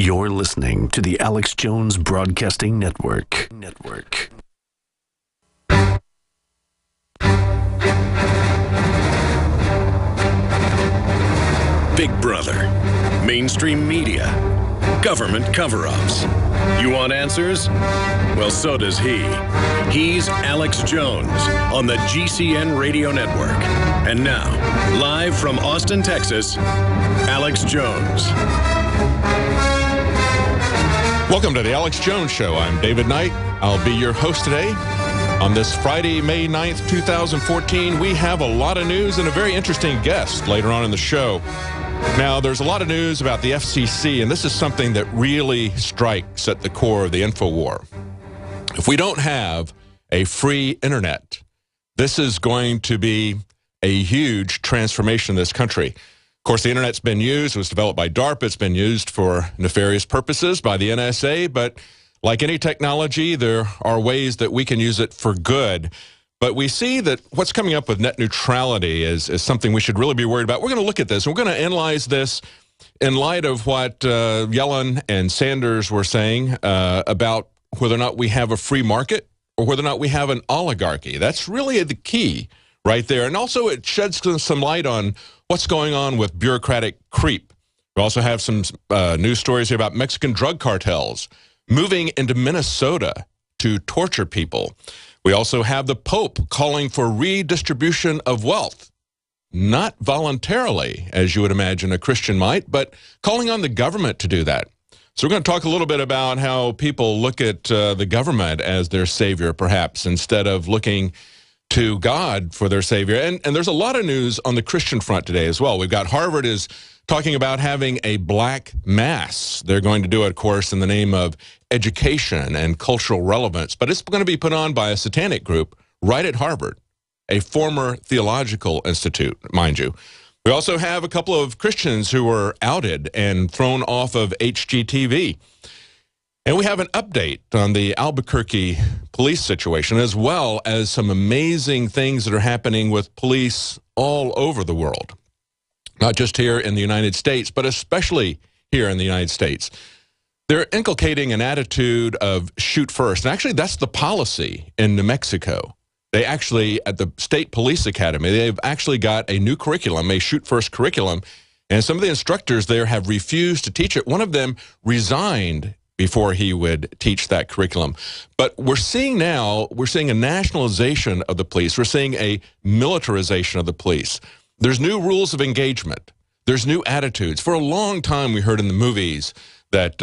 You're listening to the Alex Jones Broadcasting Network. Big Brother, mainstream media, government cover-ups. You want answers? Well, so does he. He's Alex Jones on the GCN Radio Network. And now, live from Austin, Texas, Alex Jones. Welcome to the Alex Jones Show. I'm David Knight. I'll be your host today. On this Friday, May 9th, 2014, we have a lot of news and a very interesting guest later on in the show. Now, there's a lot of news about the FCC, and this is something that really strikes at the core of the InfoWar. If we don't have a free internet, this is going to be a huge transformation in this country. Of course, the internet's been used. It was developed by DARPA. It's been used for nefarious purposes by the NSA, but like any technology, there are ways that we can use it for good. But we see that what's coming up with net neutrality is something we should really be worried about. We're going to look at this, and we're going to analyze this in light of what Yellen and Sanders were saying about whether or not we have a free market or whether or not we have an oligarchy. That's really the key right there. And also it sheds some light on what's going on with bureaucratic creep. We also have some news stories here about Mexican drug cartels moving into Minnesota to torture people. We also have the Pope calling for redistribution of wealth, not voluntarily, as you would imagine a Christian might, but calling on the government to do that. So we're going to talk a little bit about how people look at the government as their savior, perhaps, instead of looking to God for their savior. And there's a lot of news on the Christian front today as well. We've got Harvard is talking about having a black mass. They're going to do it, of course, in the name of education and cultural relevance, but it's going to be put on by a satanic group right at Harvard, a former theological institute, mind you. We also have a couple of Christians who were outed and thrown off of HGTV. And we have an update on the Albuquerque police situation, as well as some amazing things that are happening with police all over the world. Not just here in the United States, but especially here in the United States. They're inculcating an attitude of shoot first. And actually, that's the policy in New Mexico. They actually, at the State Police Academy, they've actually got a new curriculum, a shoot first curriculum. And some of the instructors there have refused to teach it. One of them resigned before he would teach that curriculum. But we're seeing now, we're seeing a nationalization of the police. We're seeing a militarization of the police. There's new rules of engagement. There's new attitudes. For a long time, we heard in the movies that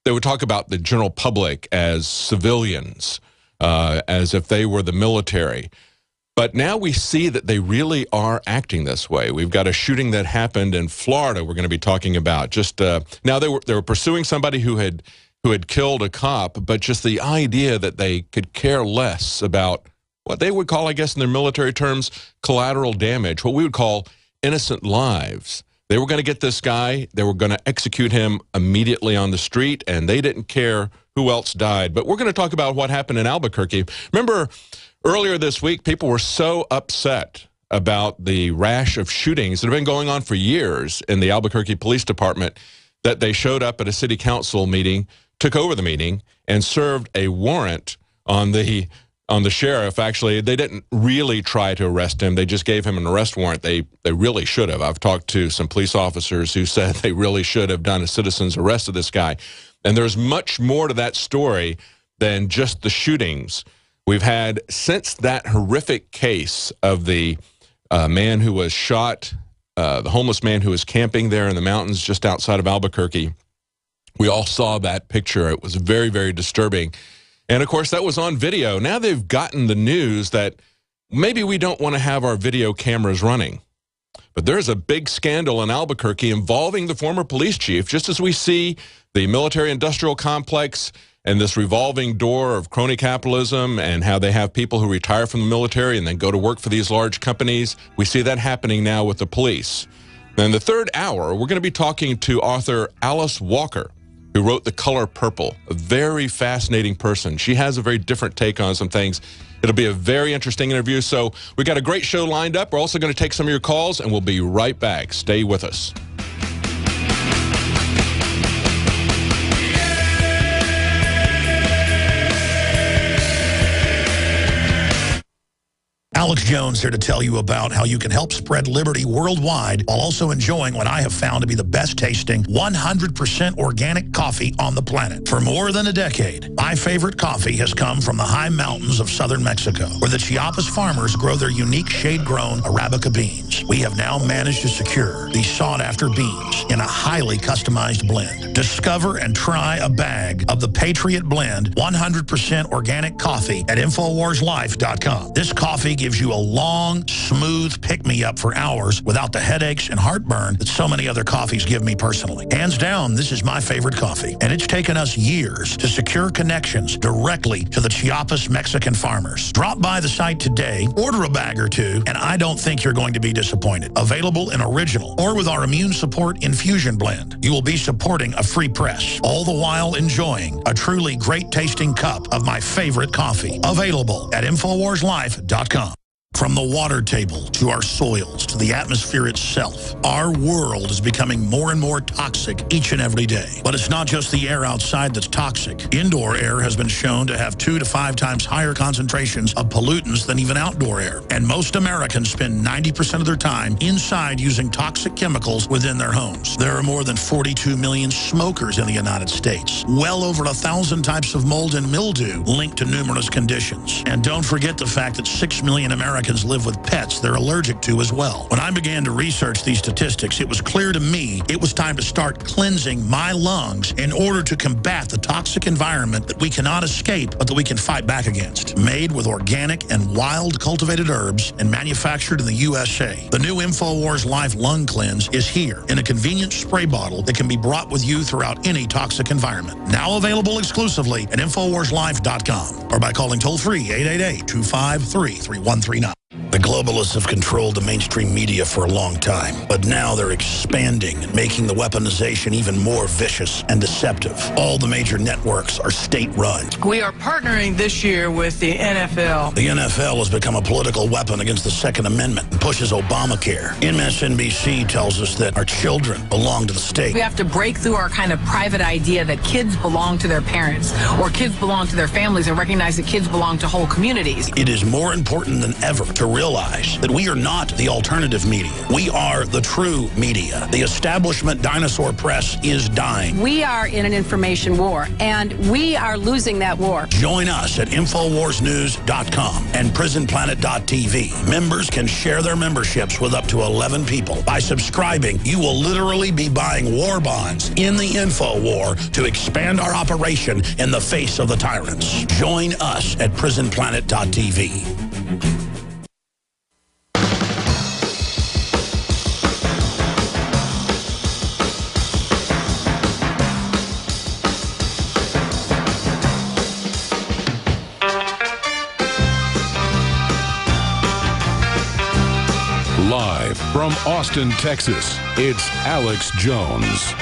they would talk about the general public as civilians, as if they were the military. But now we see that they really are acting this way. We've got a shooting that happened in Florida we're going to be talking about. Just now they were pursuing somebody who had killed a cop, but just the idea that they could care less about what they would call, I guess in their military terms, collateral damage, what we would call innocent lives. They were going to get this guy, they were going to execute him immediately on the street, and they didn't care who else died. But we're going to talk about what happened in Albuquerque. Remember, earlier this week, people were so upset about the rash of shootings that have been going on for years in the Albuquerque Police Department that they showed up at a city council meeting, took over the meeting, and served a warrant on the sheriff. Actually, they didn't really try to arrest him. They just gave him an arrest warrant. They really should have. I've talked to some police officers who said they really should have done a citizen's arrest of this guy. And there's much more to that story than just the shootings. We've had, since that horrific case of the man who was shot, the homeless man who was camping there in the mountains just outside of Albuquerque, we all saw that picture. It was very, very disturbing. And, of course, that was on video. Now they've gotten the news that maybe we don't want to have our video cameras running. But there's a big scandal in Albuquerque involving the former police chief, just as we see the military-industrial complex and this revolving door of crony capitalism and how they have people who retire from the military and then go to work for these large companies. We see that happening now with the police. In the third hour, we're going to be talking to author Alice Walker, who wrote The Color Purple, a very fascinating person. She has a very different take on some things. It'll be a very interesting interview. So we got a great show lined up. We're also going to take some of your calls, and we'll be right back. Stay with us. Alex Jones here to tell you about how you can help spread liberty worldwide while also enjoying what I have found to be the best tasting 100% organic coffee on the planet. For more than a decade, my favorite coffee has come from the high mountains of southern Mexico, where the Chiapas farmers grow their unique shade-grown Arabica beans. We have now managed to secure these sought-after beans in a highly customized blend. Discover and try a bag of the Patriot Blend 100% organic coffee at InfoWarsLife.com. This coffee gives you a long, smooth pick-me-up for hours without the headaches and heartburn that so many other coffees give me personally. Hands down, this is my favorite coffee, and it's taken us years to secure connections directly to the Chiapas Mexican farmers. Drop by the site today, order a bag or two, and I don't think you're going to be disappointed. Available in original or with our Immune Support Infusion Blend. You will be supporting a free press, all the while enjoying a truly great-tasting cup of my favorite coffee. Available at InfoWarsLife.com. From the water table to our soils to the atmosphere itself, our world is becoming more and more toxic each and every day. But it's not just the air outside that's toxic. Indoor air has been shown to have 2 to 5 times higher concentrations of pollutants than even outdoor air. And most Americans spend 90% of their time inside using toxic chemicals within their homes. There are more than 42 million smokers in the United States. Well over 1,000 types of mold and mildew linked to numerous conditions. And don't forget the fact that 6 million Americans live with pets they're allergic to as well. When I began to research these statistics, it was clear to me it was time to start cleansing my lungs in order to combat the toxic environment that we cannot escape, but that we can fight back against. Made with organic and wild cultivated herbs and manufactured in the USA, the new InfoWars Life Lung Cleanse is here in a convenient spray bottle that can be brought with you throughout any toxic environment. Now available exclusively at InfoWarsLife.com or by calling toll-free 888-253-3139. The globalists have controlled the mainstream media for a long time, but now they're expanding and making the weaponization even more vicious and deceptive. All the major networks are state-run. We are partnering this year with the NFL. The NFL has become a political weapon against the Second Amendment and pushes Obamacare. MSNBC tells us that our children belong to the state. We have to break through our kind of private idea that kids belong to their parents or kids belong to their families and recognize that kids belong to whole communities. It is more important than ever to realize that we are not the alternative media. We are the true media. The establishment dinosaur press is dying. We are in an information war, and we are losing that war. Join us at InfoWarsNews.com and PrisonPlanet.tv. Members can share their memberships with up to 11 people. By subscribing, you will literally be buying war bonds in the info war to expand our operation in the face of the tyrants. Join us at PrisonPlanet.tv. Live from Austin, Texas, it's Alex Jones.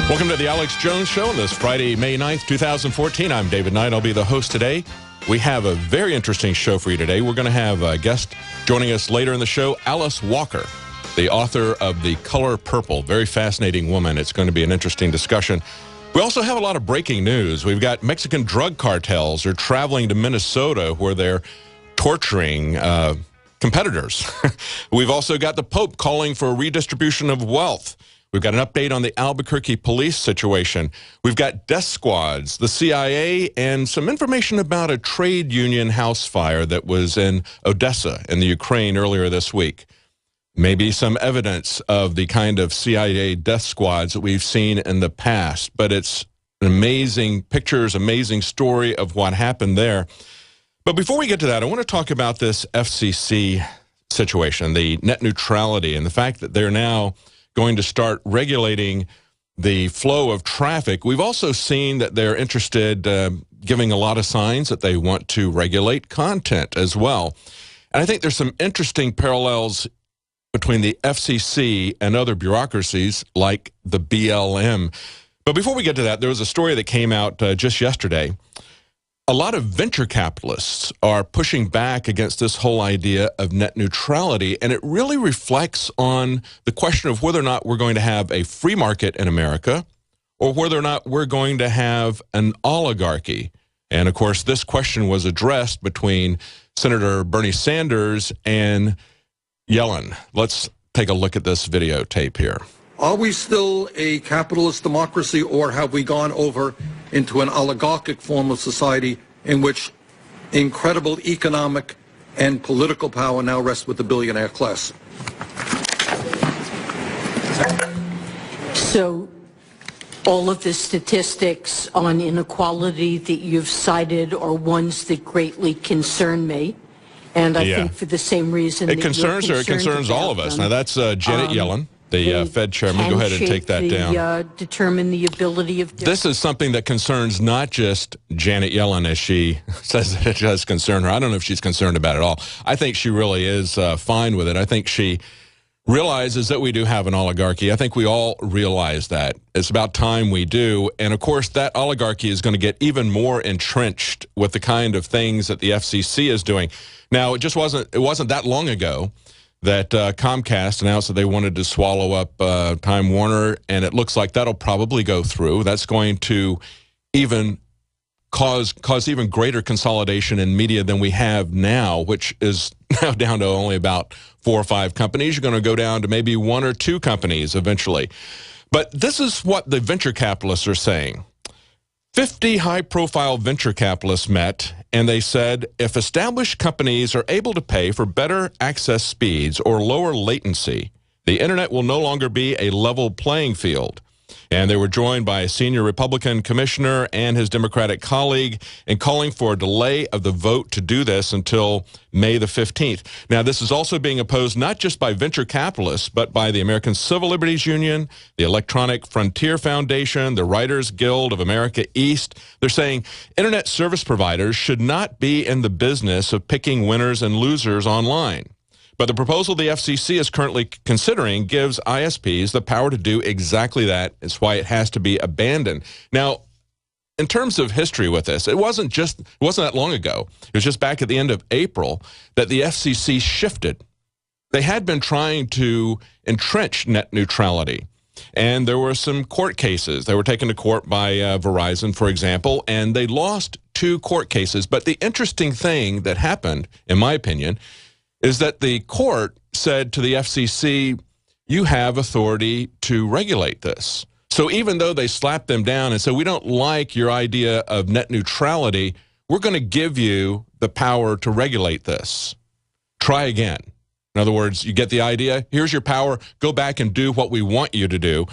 Welcome to the Alex Jones Show on this Friday, May 9th, 2014. I'm David Knight. I'll be the host today. We have a very interesting show for you today. We're going to have a guest joining us later in the show, Alice Walker, the author of The Color Purple. Very fascinating woman. It's going to be an interesting discussion. We also have a lot of breaking news. We've got Mexican drug cartels are traveling to Minnesota where they're torturing competitors. We've also got the Pope calling for a redistribution of wealth. We've got an update on the Albuquerque police situation. We've got death squads, the CIA, and some information about a trade union house fire that was in Odessa in the Ukraine earlier this week. Maybe some evidence of the kind of CIA death squads that we've seen in the past. But it's amazing pictures, amazing story of what happened there. But before we get to that, I want to talk about this FCC situation, the net neutrality, and the fact that they're now going to start regulating the flow of traffic. We've also seen that they're interested, giving a lot of signs that they want to regulate content as well. And I think there's some interesting parallels between the FCC and other bureaucracies like the BLM. But before we get to that, there was a story that came out just yesterday. A lot of venture capitalists are pushing back against this whole idea of net neutrality, and it really reflects on the question of whether or not we're going to have a free market in America or whether or not we're going to have an oligarchy. And, of course, this question was addressed between Senator Bernie Sanders and Yellen. Let's take a look at this videotape here. Are we still a capitalist democracy, or have we gone over into an oligarchic form of society in which incredible economic and political power now rests with the billionaire class? So all of the statistics on inequality that you've cited are ones that greatly concern me. And I think for the same reason it concerns her, it concerns all of us. Now that's Janet Yellen, the Fed chairman. Go ahead and take that down. Determine the ability of... This is something that concerns not just Janet Yellen, as she says that it does concern her. I don't know if she's concerned about it at all. I think she really is fine with it. I think she realizes that we do have an oligarchy. I think we all realize that. It's about time we do. And, of course, that oligarchy is going to get even more entrenched with the kind of things that the FCC is doing. Now, it wasn't that long ago that Comcast announced that they wanted to swallow up Time Warner, and it looks like that'll probably go through. That's going to even cause even greater consolidation in media than we have now, which is now down to only about 4 or 5 companies. You're going to go down to maybe 1 or 2 companies eventually. But this is what the venture capitalists are saying. 50 high-profile venture capitalists met, and they said, if established companies are able to pay for better access speeds or lower latency, the internet will no longer be a level playing field. And they were joined by a senior Republican commissioner and his Democratic colleague in calling for a delay of the vote to do this until May the 15th. Now, this is also being opposed not just by venture capitalists, but by the American Civil Liberties Union, the Electronic Frontier Foundation, the Writers Guild of America East. They're saying internet service providers should not be in the business of picking winners and losers online. But the proposal the FCC is currently considering gives ISPs the power to do exactly that. It's why it has to be abandoned. Now, in terms of history with this, it wasn't that long ago. It was just back at the end of April that the FCC shifted. They had been trying to entrench net neutrality, and there were some court cases. They were taken to court by Verizon, for example, and they lost 2 court cases. But the interesting thing that happened, in my opinion, is that the court said to the FCC, you have authority to regulate this. So even though they slapped them down and said, we don't like your idea of net neutrality, we're going to give you the power to regulate this. Try again. In other words, you get the idea. Here's your power. Go back and do what we want you to do.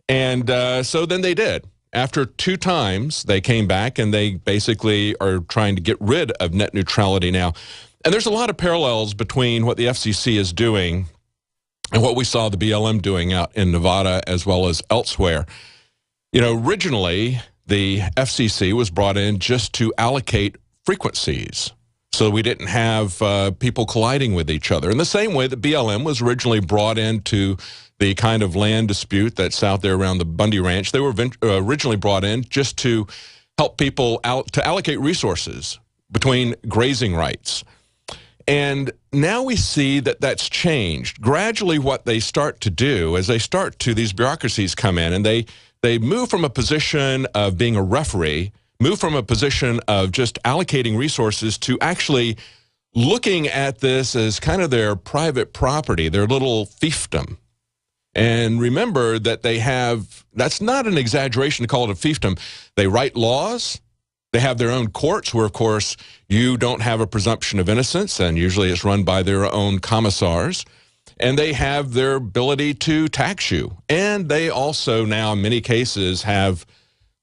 And so then they did. After 2 times, they came back and they basically are trying to get rid of net neutrality now. And there's a lot of parallels between what the FCC is doing and what we saw the BLM doing out in Nevada as well as elsewhere. You know, originally, the FCC was brought in just to allocate frequencies so we didn't have people colliding with each other. In the same way that BLM was originally brought into the kind of land dispute that's out there around the Bundy Ranch. They were originally brought in just to help people to allocate resources between grazing rights. And now we see that that's changed. Gradually what they start to do is these bureaucracies come in and they move from a position of being a referee, move from a position of just allocating resources to actually looking at this as kind of their private property, their little fiefdom. And remember that that's not an exaggeration to call it a fiefdom. They write laws. They have their own courts where, of course, you don't have a presumption of innocence, and usually it's run by their own commissars. And they have their ability to tax you. And they also now, in many cases, have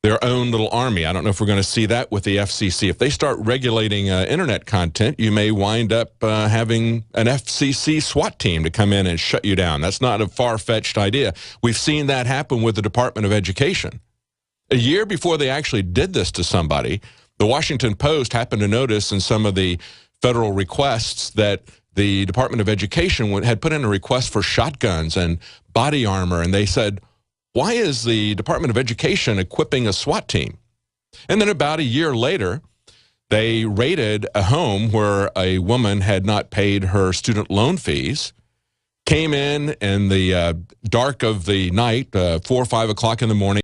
their own little army. I don't know if we're going to see that with the FCC. If they start regulating internet content, you may wind up having an FCC SWAT team to come in and shut you down. That's not a far-fetched idea. We've seen that happen with the Department of Education. A year before they actually did this to somebody, the Washington Post happened to notice in some of the federal requests that the Department of Education had put in a request for shotguns and body armor, and they said, why is the Department of Education equipping a SWAT team? And then about a year later, they raided a home where a woman had not paid her student loan fees, came in the dark of the night, 4 or 5 o'clock in the morning,